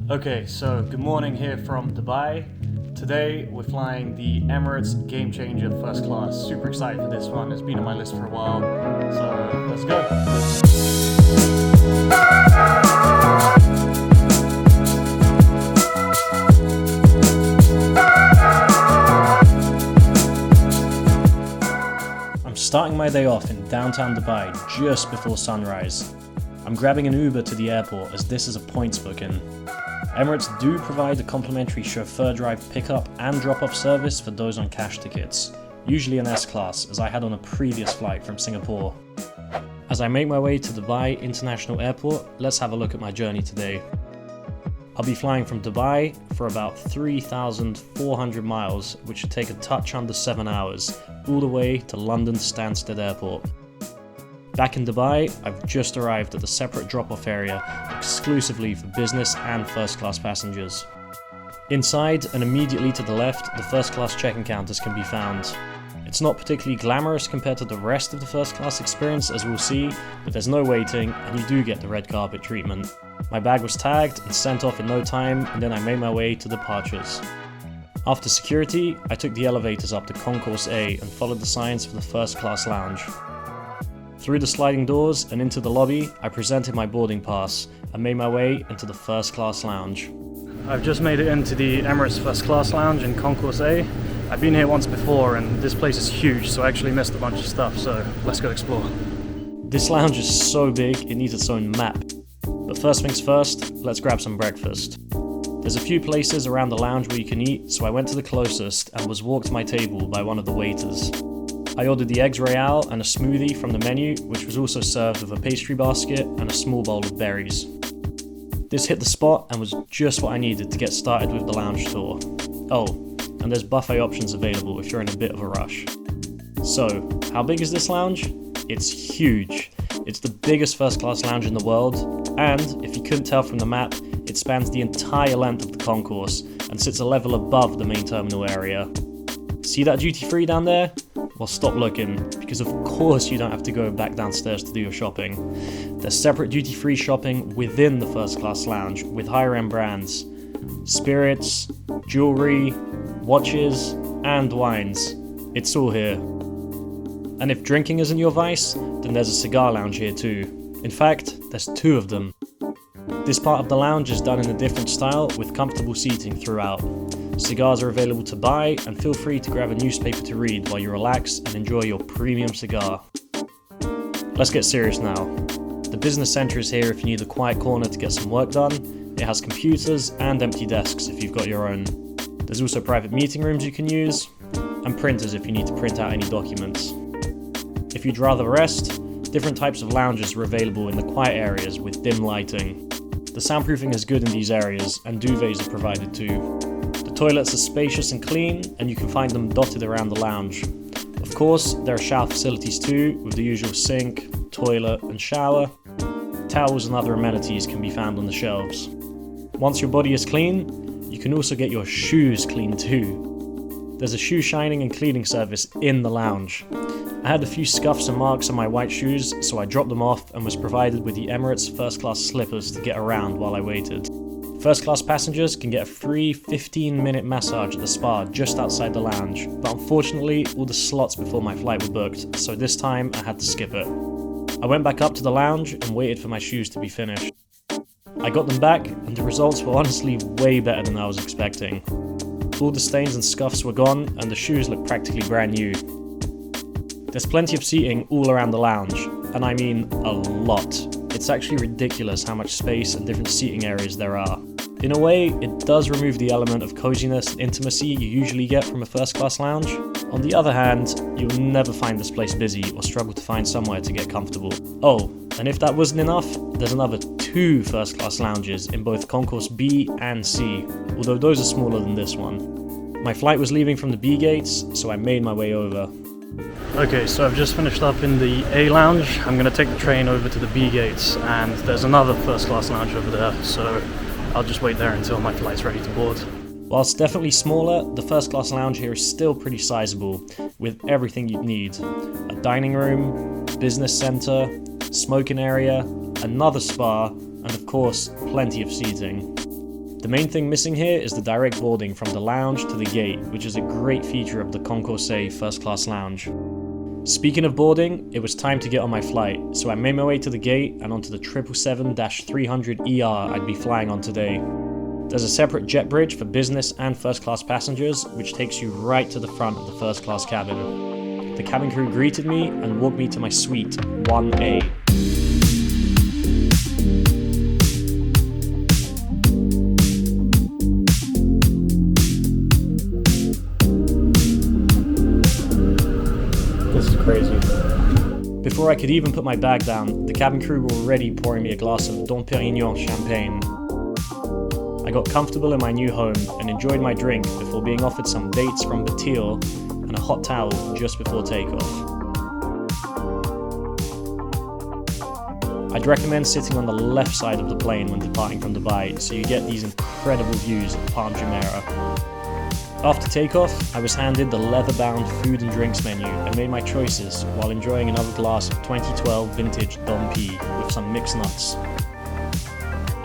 Okay, so good morning here from Dubai. Today we're flying the Emirates Game Changer First Class. Super excited for this one. It's been on my list for a while, so let's go. I'm starting my day off in downtown Dubai just before sunrise. I'm grabbing an Uber to the airport as this is a points booking. Emirates do provide a complimentary chauffeur drive pickup and drop-off service for those on cash tickets, usually an S-Class as I had on a previous flight from Singapore. As I make my way to Dubai International Airport, let's have a look at my journey today. I'll be flying from Dubai for about 3,400 miles, which should take a touch under 7 hours, all the way to London Stansted Airport. Back in Dubai, I've just arrived at the separate drop-off area exclusively for business and first-class passengers. Inside and immediately to the left, the first-class check-in counters can be found. It's not particularly glamorous compared to the rest of the first-class experience, as we'll see, but there's no waiting and you do get the red carpet treatment. My bag was tagged and sent off in no time, and then I made my way to departures. After security, I took the elevators up to Concourse A and followed the signs for the first-class lounge. Through the sliding doors and into the lobby, I presented my boarding pass and made my way into the First Class Lounge. I've just made it into the Emirates First Class Lounge in Concourse A. I've been here once before and this place is huge, so I actually missed a bunch of stuff, so let's go explore. This lounge is so big, it needs its own map. But first things first, let's grab some breakfast. There's a few places around the lounge where you can eat, so I went to the closest and was walked to my table by one of the waiters. I ordered the eggs royale and a smoothie from the menu, which was also served with a pastry basket and a small bowl of berries. This hit the spot and was just what I needed to get started with the lounge tour. Oh, and there's buffet options available if you're in a bit of a rush. So, how big is this lounge? It's huge. It's the biggest first-class lounge in the world, and if you couldn't tell from the map, it spans the entire length of the concourse and sits a level above the main terminal area. See that duty-free down there? Well, stop looking, because of course you don't have to go back downstairs to do your shopping. There's separate duty-free shopping within the First Class Lounge with higher-end brands. Spirits, jewellery, watches, and wines. It's all here. And if drinking isn't your vice, then there's a cigar lounge here too. In fact, there's 2 of them. This part of the lounge is done in a different style with comfortable seating throughout. Cigars are available to buy, and feel free to grab a newspaper to read while you relax and enjoy your premium cigar. Let's get serious now. The business centre is here if you need a quiet corner to get some work done. It has computers and empty desks if you've got your own. There's also private meeting rooms you can use, and printers if you need to print out any documents. If you'd rather rest, different types of lounges are available in the quiet areas with dim lighting. The soundproofing is good in these areas, and duvets are provided too. The toilets are spacious and clean, and you can find them dotted around the lounge. Of course, there are shower facilities too, with the usual sink, toilet and shower. Towels and other amenities can be found on the shelves. Once your body is clean, you can also get your shoes clean too. There's a shoe shining and cleaning service in the lounge. I had a few scuffs and marks on my white shoes, so I dropped them off and was provided with the Emirates First Class slippers to get around while I waited. First class passengers can get a free 15-minute massage at the spa just outside the lounge, but unfortunately all the slots before my flight were booked, so this time I had to skip it. I went back up to the lounge and waited for my shoes to be finished. I got them back and the results were honestly way better than I was expecting. All the stains and scuffs were gone and the shoes looked practically brand new. There's plenty of seating all around the lounge, and I mean a lot. It's actually ridiculous how much space and different seating areas there are. In a way, it does remove the element of coziness and intimacy you usually get from a first-class lounge. On the other hand, you'll never find this place busy or struggle to find somewhere to get comfortable. Oh, and if that wasn't enough, there's another 2 first-class lounges in both Concourse B and C, although those are smaller than this one. My flight was leaving from the B gates, so I made my way over. Okay, so I've just finished up in the A lounge. I'm going to take the train over to the B gates, and there's another first-class lounge over there, so I'll just wait there until my flight's ready to board. Whilst definitely smaller, the first class lounge here is still pretty sizable, with everything you'd need. A dining room, business centre, smoking area, another spa, and of course, plenty of seating. The main thing missing here is the direct boarding from the lounge to the gate, which is a great feature of the Concourse A First Class Lounge. Speaking of boarding, it was time to get on my flight, so I made my way to the gate and onto the 777-300ER I'd be flying on today. There's a separate jet bridge for business and first class passengers, which takes you right to the front of the first class cabin. The cabin crew greeted me and walked me to my suite, 1A. This is crazy. Before I could even put my bag down, the cabin crew were already pouring me a glass of Dom Perignon champagne. I got comfortable in my new home and enjoyed my drink before being offered some dates from Bvlgari and a hot towel just before takeoff. I'd recommend sitting on the left side of the plane when departing from Dubai, so you get these incredible views of Palm Jumeirah. After takeoff, I was handed the leather-bound food and drinks menu and made my choices while enjoying another glass of 2012 vintage Dom P with some mixed nuts.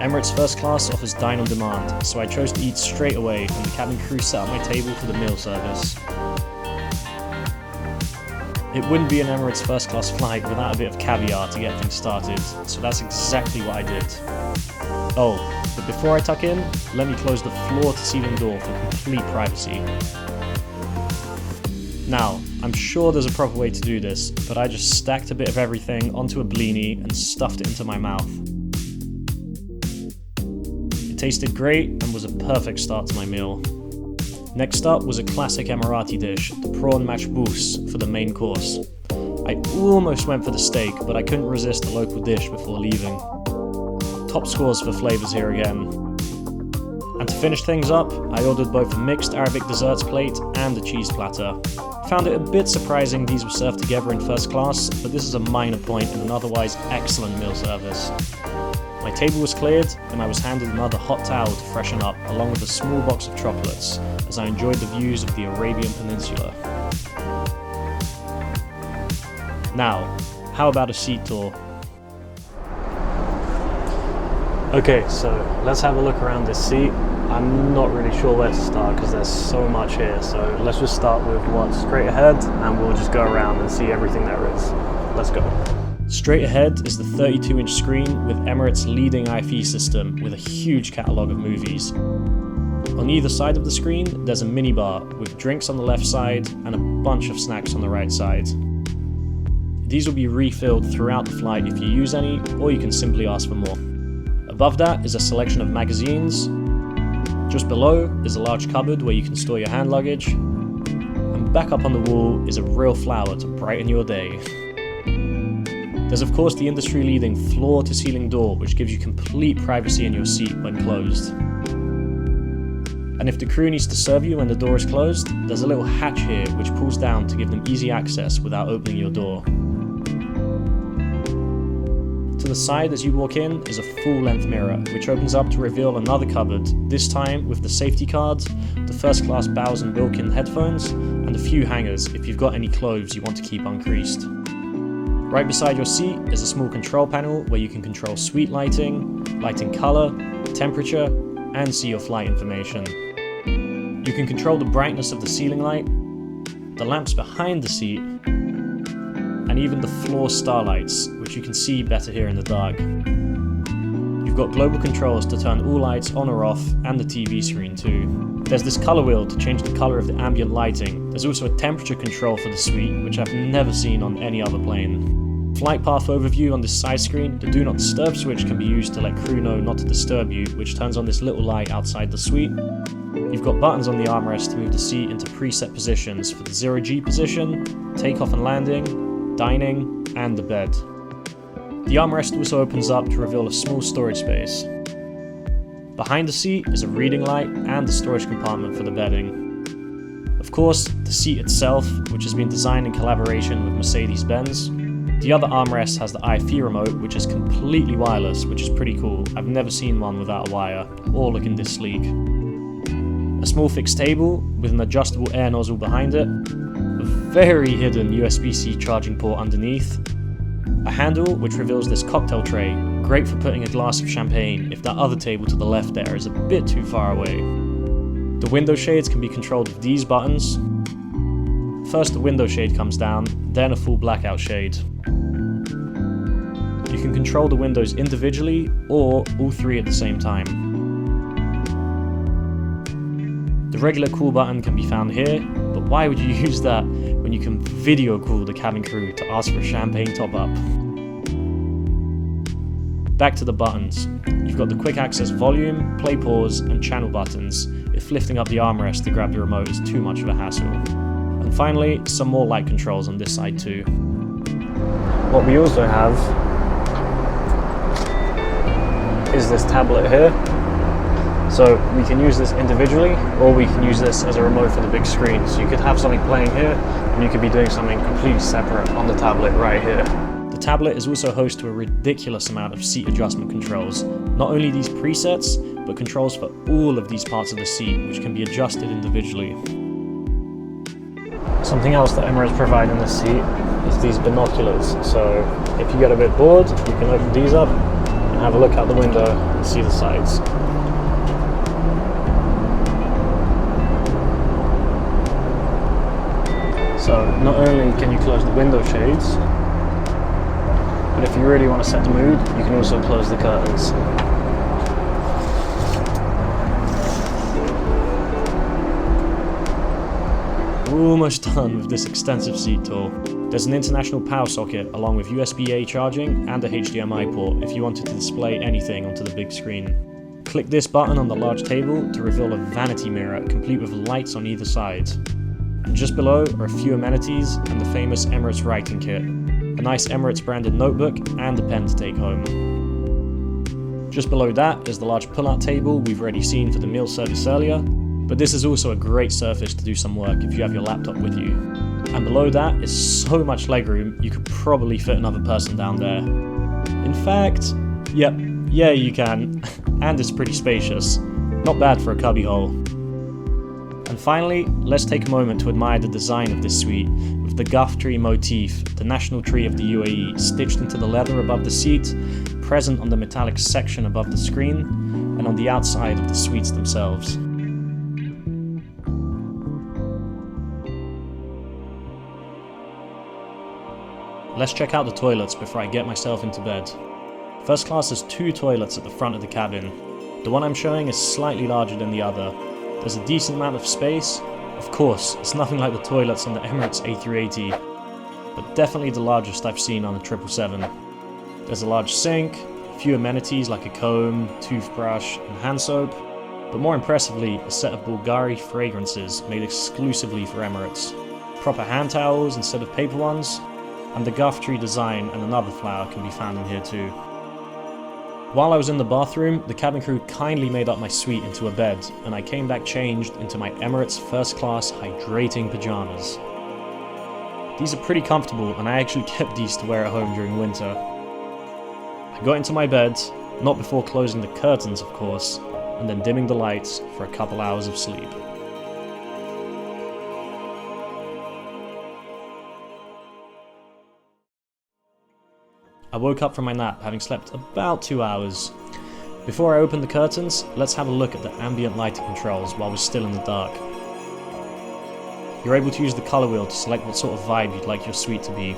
Emirates First Class offers dine on demand, so I chose to eat straight away and the cabin crew set up my table for the meal service. It wouldn't be an Emirates First Class flight without a bit of caviar to get things started, so that's exactly what I did. Oh, but before I tuck in, let me close the floor-to-ceiling door for complete privacy. Now, I'm sure there's a proper way to do this, but I just stacked a bit of everything onto a blini and stuffed it into my mouth. It tasted great and was a perfect start to my meal. Next up was a classic Emirati dish, the prawn machbous, for the main course. I almost went for the steak, but I couldn't resist the local dish before leaving. Top scores for flavours here again. And to finish things up, I ordered both a mixed Arabic desserts plate and a cheese platter. Found it a bit surprising these were served together in first class, but this is a minor point in an otherwise excellent meal service. My table was cleared and I was handed another hot towel to freshen up, along with a small box of chocolates, as I enjoyed the views of the Arabian Peninsula. Now, how about a seat tour? Okay, so let's have a look around this seat. I'm not really sure where to start because there's so much here, so let's just start with what's straight ahead and we'll just go around and see everything there is. Let's go. Straight ahead is the 32-inch screen with Emirates' leading IFE system with a huge catalogue of movies. On either side of the screen, there's a minibar with drinks on the left side and a bunch of snacks on the right side. These will be refilled throughout the flight if you use any, or you can simply ask for more. Above that is a selection of magazines. Just below is a large cupboard where you can store your hand luggage. And back up on the wall is a real flower to brighten your day. There's of course the industry-leading floor-to-ceiling door, which gives you complete privacy in your seat when closed. And if the crew needs to serve you when the door is closed, there's a little hatch here which pulls down to give them easy access without opening your door. To the side as you walk in is a full-length mirror, which opens up to reveal another cupboard, this time with the safety cards, the first-class Bose and Wilkin headphones, and a few hangers if you've got any clothes you want to keep uncreased. Right beside your seat is a small control panel where you can control suite lighting, lighting colour, temperature, and see your flight information. You can control the brightness of the ceiling light, the lamps behind the seat, and even the floor starlights, which you can see better here in the dark. You've got global controls to turn all lights on or off, and the TV screen too. There's this colour wheel to change the colour of the ambient lighting. There's also a temperature control for the suite, which I've never seen on any other plane. Flight path overview on this side screen. The do not disturb switch can be used to let crew know not to disturb you, which turns on this little light outside the suite. You've got buttons on the armrest to move the seat into preset positions for the 0G position, takeoff and landing, dining, and the bed. The armrest also opens up to reveal a small storage space. Behind the seat is a reading light and the storage compartment for the bedding. Of course, the seat itself, which has been designed in collaboration with Mercedes-Benz. The other armrest has the IFE remote, which is completely wireless, which is pretty cool. I've never seen one without a wire, or looking this sleek. A small fixed table with an adjustable air nozzle behind it, a very hidden USB-C charging port underneath, A handle which reveals this cocktail tray, great for putting a glass of champagne if that other table to the left there is a bit too far away. The window shades can be controlled with these buttons. First the window shade comes down, then a full blackout shade. You can control the windows individually or all three at the same time. The regular cool button can be found here, but why would you use that when you can video call the cabin crew to ask for a champagne top up? Back to the buttons. You've got the quick access volume, play pause and channel buttons if lifting up the armrest to grab the remote is too much of a hassle. And finally, some more light controls on this side too. What we also have is this tablet here. So we can use this individually, or we can use this as a remote for the big screen. So you could have something playing here, and you could be doing something completely separate on the tablet right here. The tablet is also host to a ridiculous amount of seat adjustment controls. Not only these presets, but controls for all of these parts of the seat, which can be adjusted individually. Something else that Emirates provide in this seat is these binoculars. So if you get a bit bored, you can open these up and have a look out the window and see the sights. So not only can you close the window shades, but if you really want to set the mood, you can also close the curtains. We're almost done with this extensive seat tour. There's an international power socket along with USB-A charging and a HDMI port if you wanted to display anything onto the big screen. Click this button on the large table to reveal a vanity mirror complete with lights on either side. And just below are a few amenities and the famous Emirates writing kit, a nice Emirates branded notebook and a pen to take home. Just below that is the large pull-out table we've already seen for the meal service earlier, but this is also a great surface to do some work if you have your laptop with you. And below that is so much legroom you could probably fit another person down there. In fact, yeah you can, and it's pretty spacious, not bad for a cubbyhole. And finally, let's take a moment to admire the design of this suite, with the guff tree motif, the national tree of the UAE, stitched into the leather above the seat, present on the metallic section above the screen, and on the outside of the suites themselves. Let's check out the toilets before I get myself into bed. First class has 2 toilets at the front of the cabin. The one I'm showing is slightly larger than the other. There's a decent amount of space. Of course, it's nothing like the toilets on the Emirates A380, but definitely the largest I've seen on a 777. There's a large sink, a few amenities like a comb, toothbrush, and hand soap, but more impressively, a set of Bvlgari fragrances made exclusively for Emirates. Proper hand towels instead of paper ones, and the guff tree design and another flower can be found in here too. While I was in the bathroom, the cabin crew kindly made up my suite into a bed, and I came back changed into my Emirates First Class hydrating pajamas. These are pretty comfortable, and I actually kept these to wear at home during winter. I got into my bed, not before closing the curtains of course, and then dimming the lights for a couple hours of sleep. I woke up from my nap having slept about 2 hours. Before I open the curtains, let's have a look at the ambient lighting controls while we're still in the dark. You're able to use the colour wheel to select what sort of vibe you'd like your suite to be.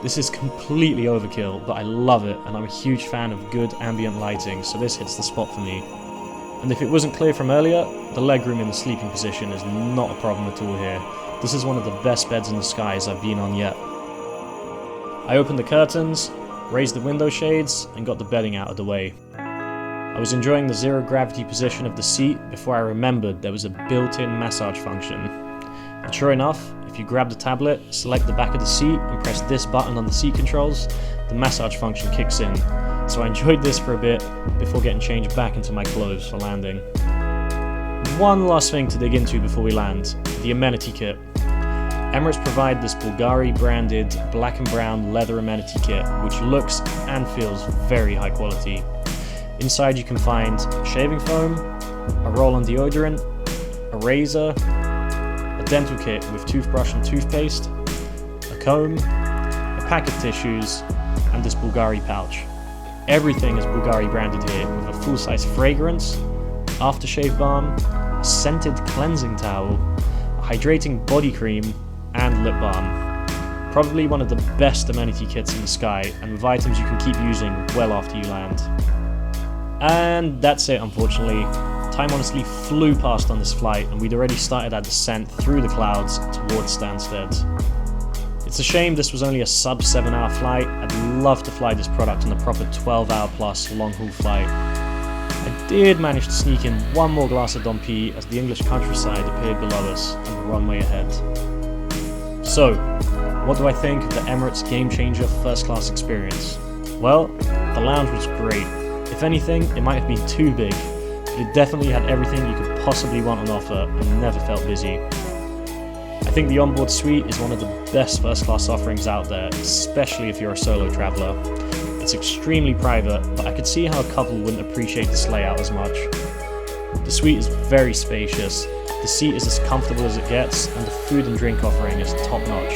This is completely overkill, but I love it, and I'm a huge fan of good ambient lighting, so this hits the spot for me. And if it wasn't clear from earlier, the legroom in the sleeping position is not a problem at all here. This is one of the best beds in the skies I've been on yet. I opened the curtains, raised the window shades, and got the bedding out of the way. I was enjoying the zero gravity position of the seat before I remembered there was a built-in massage function. And sure enough, if you grab the tablet, select the back of the seat, and press this button on the seat controls, the massage function kicks in. So I enjoyed this for a bit before getting changed back into my clothes for landing. One last thing to dig into before we land, the amenity kit. Emirates provide this Bvlgari branded black and brown leather amenity kit, which looks and feels very high quality. Inside you can find shaving foam, a roll-on deodorant, a razor, a dental kit with toothbrush and toothpaste, a comb, a pack of tissues, and this Bvlgari pouch. Everything is Bvlgari branded here, with a full-size fragrance, aftershave balm, a scented cleansing towel, a hydrating body cream, and lip balm. Probably one of the best amenity kits in the sky, and with items you can keep using well after you land. And that's it, unfortunately. Time honestly flew past on this flight, and we'd already started our descent through the clouds towards Stansted. It's a shame this was only a sub 7 hour flight. I'd love to fly this product on a proper 12-hour plus long haul flight. I did manage to sneak in one more glass of Dom P as the English countryside appeared below us and the runway ahead. So, what do I think of the Emirates Game Changer first class experience? Well, the lounge was great. If anything, it might have been too big, but it definitely had everything you could possibly want on offer and never felt busy. I think the onboard suite is one of the best first class offerings out there, especially if you're a solo traveller. It's extremely private, but I could see how a couple wouldn't appreciate this layout as much. The suite is very spacious, the seat is as comfortable as it gets, and the food and drink offering is top notch.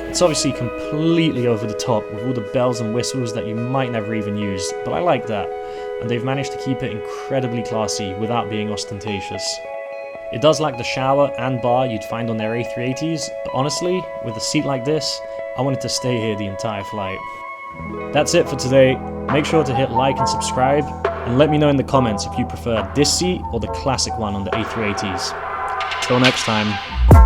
It's obviously completely over the top with all the bells and whistles that you might never even use, but I like that, and they've managed to keep it incredibly classy without being ostentatious. It does lack the shower and bar you'd find on their A380s, but honestly, with a seat like this, I wanted to stay here the entire flight. That's it for today. Make sure to hit like and subscribe, and let me know in the comments if you prefer this seat or the classic one on the A380s. Till next time.